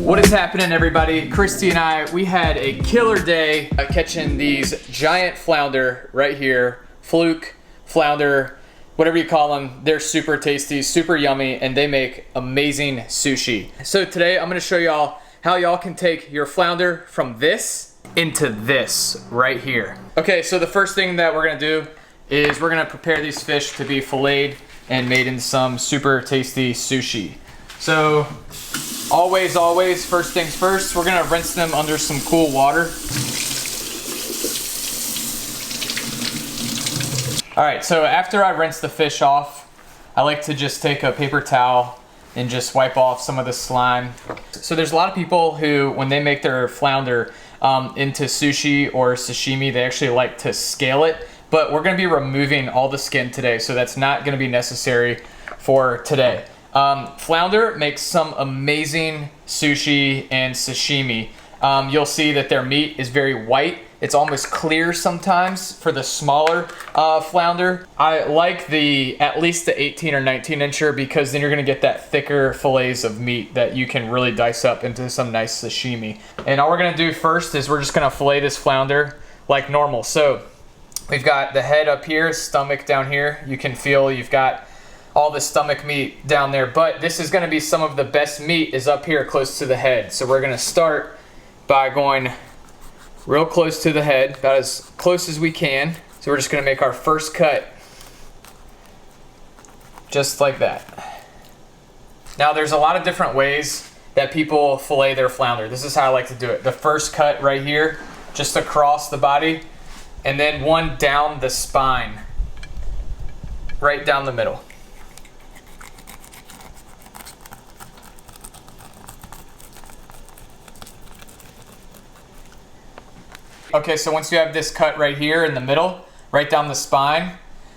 What is happening, everybody? Christy and I, we had a killer day catching these giant flounder right here. Fluke, flounder, whatever you call them. They're super tasty, super yummy, and they make amazing sushi. So today I'm gonna show y'all how y'all can take your flounder from this into this right here. Okay, so the first thing that we're gonna do is we're gonna prepare these fish to be filleted and made in some super tasty sushi. So always, first things first, we're gonna rinse them under some cool water. All right, so after I rinse the fish off, I like to just take a paper towel and just wipe off some of the slime. So there's a lot of people who, when they make their flounder into sushi or sashimi, they actually like to scale it, but we're gonna be removing all the skin today, so that's not gonna be necessary for today. Flounder makes some amazing sushi and sashimi. You'll see that their meat is very white. It's almost clear sometimes for the smaller flounder. I like at least the 18 or 19 incher because then you're gonna get that thicker fillets of meat that you can really dice up into some nice sashimi. And all we're gonna do first is we're just gonna fillet this flounder like normal. So we've got the head up here, stomach down here. You can feel you've got all the stomach meat down there, but this is gonna be some of the best meat is up here close to the head. So we're gonna start by going real close to the head, about as close as we can. So we're just gonna make our first cut, just like that. Now there's a lot of different ways that people fillet their flounder. This is how I like to do it. The first cut right here, just across the body, and then one down the spine, right down the middle. Okay, so once you have this cut right here in the middle, right down the spine,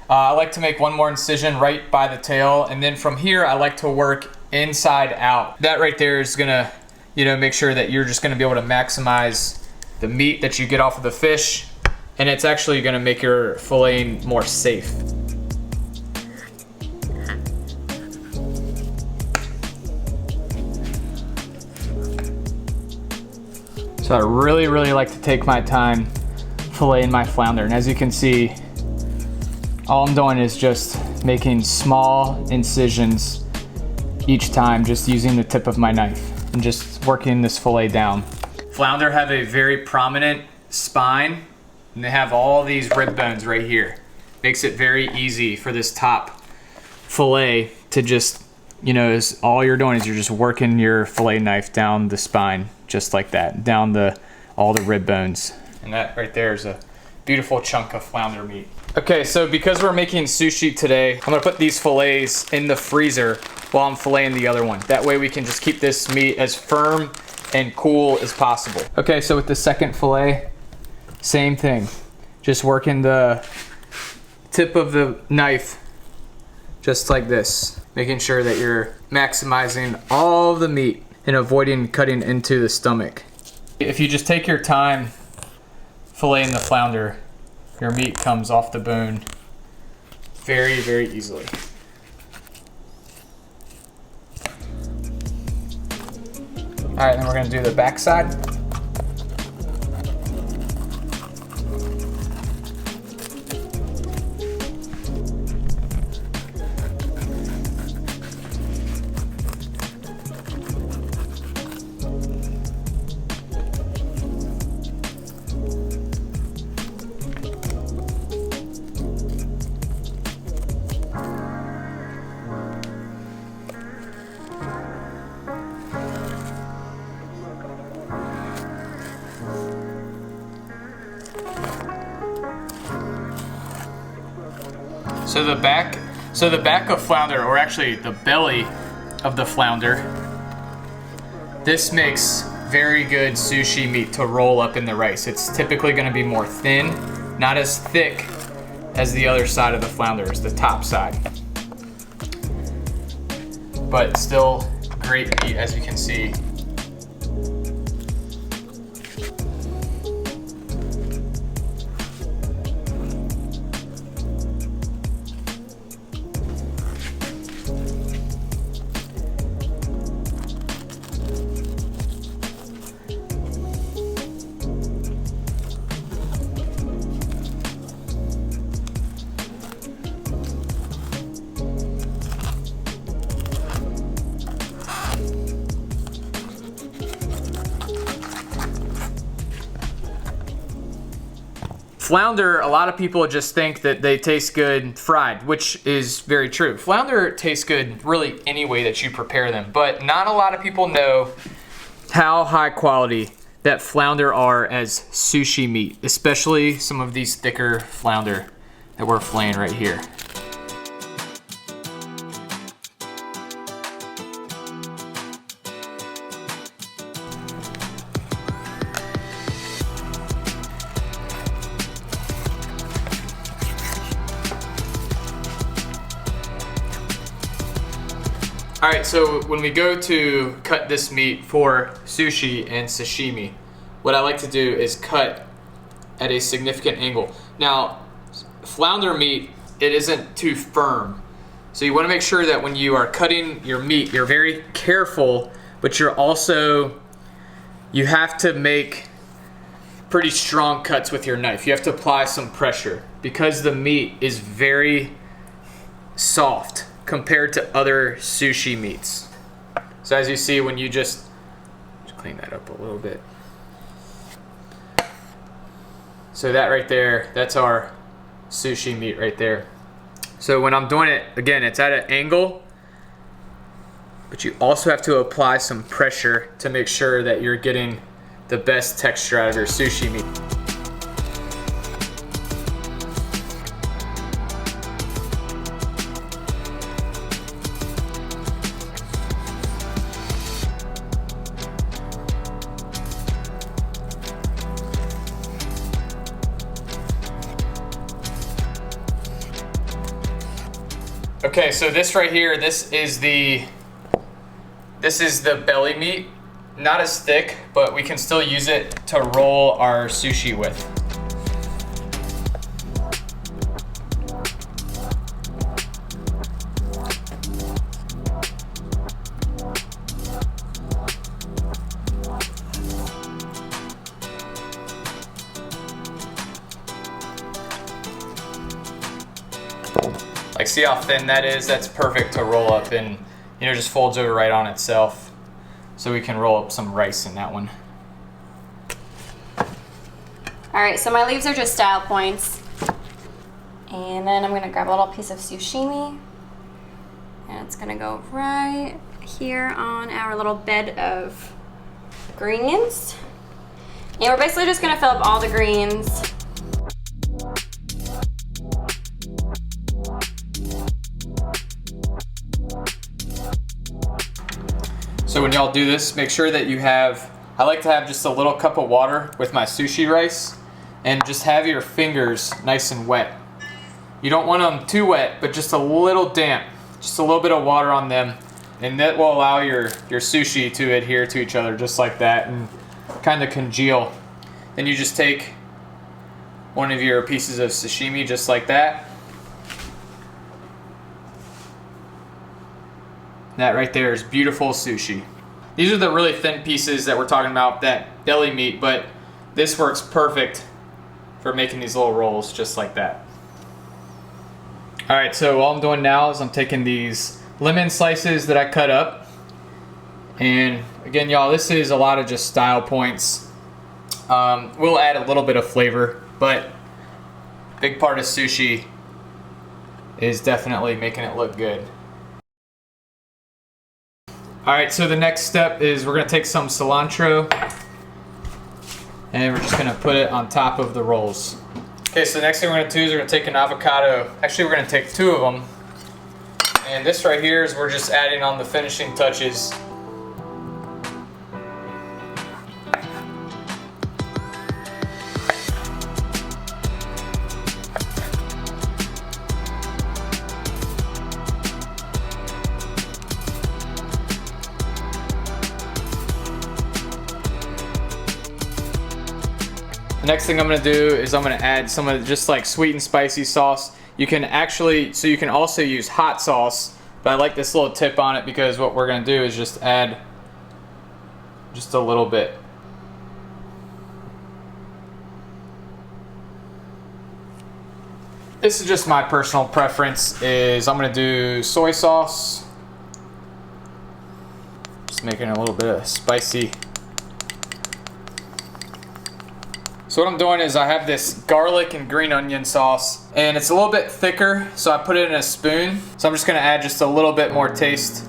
I like to make one more incision right by the tail, and then from here I like to work inside out. That right there is gonna, make sure that you're just gonna be able to maximize the meat that you get off of the fish, and it's actually gonna make your filleting more safe. So I really like to take my time filleting my flounder. And as you can see, all I'm doing is just making small incisions each time, just using the tip of my knife and just working this fillet down. Flounder have a very prominent spine, and they have all these rib bones right here. Makes it very easy for this top fillet to just, all you're doing is you're just working your fillet knife down the spine, just like that, down all the rib bones. And that right there is a beautiful chunk of flounder meat. Okay, so because we're making sushi today, I'm gonna put these fillets in the freezer while I'm filleting the other one. That way we can just keep this meat as firm and cool as possible. Okay, so with the second fillet, same thing. Just working the tip of the knife just like this, making sure that you're maximizing all the meat and avoiding cutting into the stomach. If you just take your time filleting the flounder, your meat comes off the bone very easily. All right, then we're gonna do the back side. So the back of flounder, or actually the belly of the flounder, this makes very good sushi meat to roll up in the rice. It's typically gonna be more thin, not as thick as the other side of the flounder, is the top side. But still great meat, as you can see. Flounder, a lot of people just think that they taste good fried, which is very true. Flounder tastes good really any way that you prepare them, but not a lot of people know how high quality that flounder are as sushi meat, especially some of these thicker flounder that we're filleting right here. All right, so when we go to cut this meat for sushi and sashimi, what I like to do is cut at a significant angle. Now, flounder meat, it isn't too firm. So you wanna make sure that when you are cutting your meat, you're very careful, but you have to make pretty strong cuts with your knife. You have to apply some pressure because the meat is very soft compared to other sushi meats. So as you see, when you just clean that up a little bit. So that right there, that's our sushi meat right there. So when I'm doing it, again, it's at an angle, but you also have to apply some pressure to make sure that you're getting the best texture out of your sushi meat. Okay, so this right here, this is the belly meat. Not as thick, but we can still use it to roll our sushi with. Like, see how thin that is? That's perfect to roll up, and just folds over right on itself. So we can roll up some rice in that one. All right, so my leaves are just style points. And then I'm gonna grab a little piece of sashimi, and it's gonna go right here on our little bed of greens. And we're basically just gonna fill up all the greens. So when y'all do this, make sure that you have, I like to have just a little cup of water with my sushi rice, and just have your fingers nice and wet. You don't want them too wet, but just a little damp, just a little bit of water on them, and that will allow your sushi to adhere to each other just like that and kind of congeal. Then you just take one of your pieces of sashimi just like that. That right there is beautiful sushi. These are the really thin pieces that we're talking about, that belly meat, but this works perfect for making these little rolls just like that. All right, so all I'm doing now is I'm taking these lemon slices that I cut up. And again, y'all, this is a lot of just style points. We'll add a little bit of flavor, but big part of sushi is definitely making it look good. All right, so the next step is we're gonna take some cilantro and we're just gonna put it on top of the rolls. Okay, so the next thing we're gonna do is we're gonna take an avocado. Actually, we're gonna take 2 of them. And this right here is we're just adding on the finishing touches. The next thing I'm gonna do is I'm gonna add some of just like sweet and spicy sauce. You can also use hot sauce, but I like this little tip on it because what we're gonna do is just add just a little bit. This is just my personal preference, is I'm gonna do soy sauce. Just making a little bit of spicy. So what I'm doing is I have this garlic and green onion sauce, and it's a little bit thicker, so I put it in a spoon. So I'm just gonna add just a little bit more taste.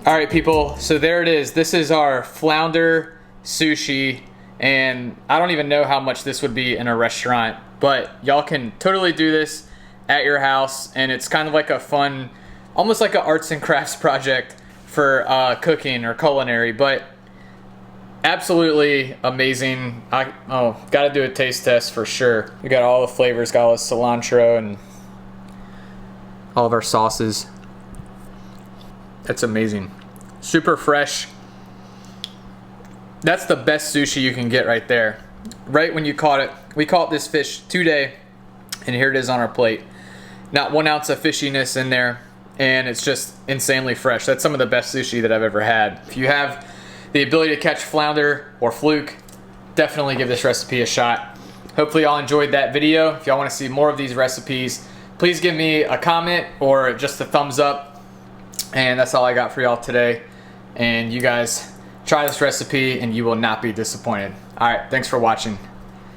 All right, people, so there it is. This is our Flounder Sushi, and I don't even know how much this would be in a restaurant, but y'all can totally do this at your house, and it's kind of like a fun, almost like an arts and crafts project for cooking or culinary, but absolutely amazing. Gotta do a taste test for sure. We got all the flavors, got all the cilantro and all of our sauces. It's amazing. Super fresh. That's the best sushi you can get right there. Right when you caught it. We caught this fish today, and here it is on our plate. Not 1 ounce of fishiness in there, and it's just insanely fresh. That's some of the best sushi that I've ever had. If you have the ability to catch flounder or fluke, definitely give this recipe a shot. Hopefully y'all enjoyed that video. If y'all want to see more of these recipes, please give me a comment or just a thumbs up. And that's all I got for y'all today. And you guys try this recipe and you will not be disappointed. All right, thanks for watching.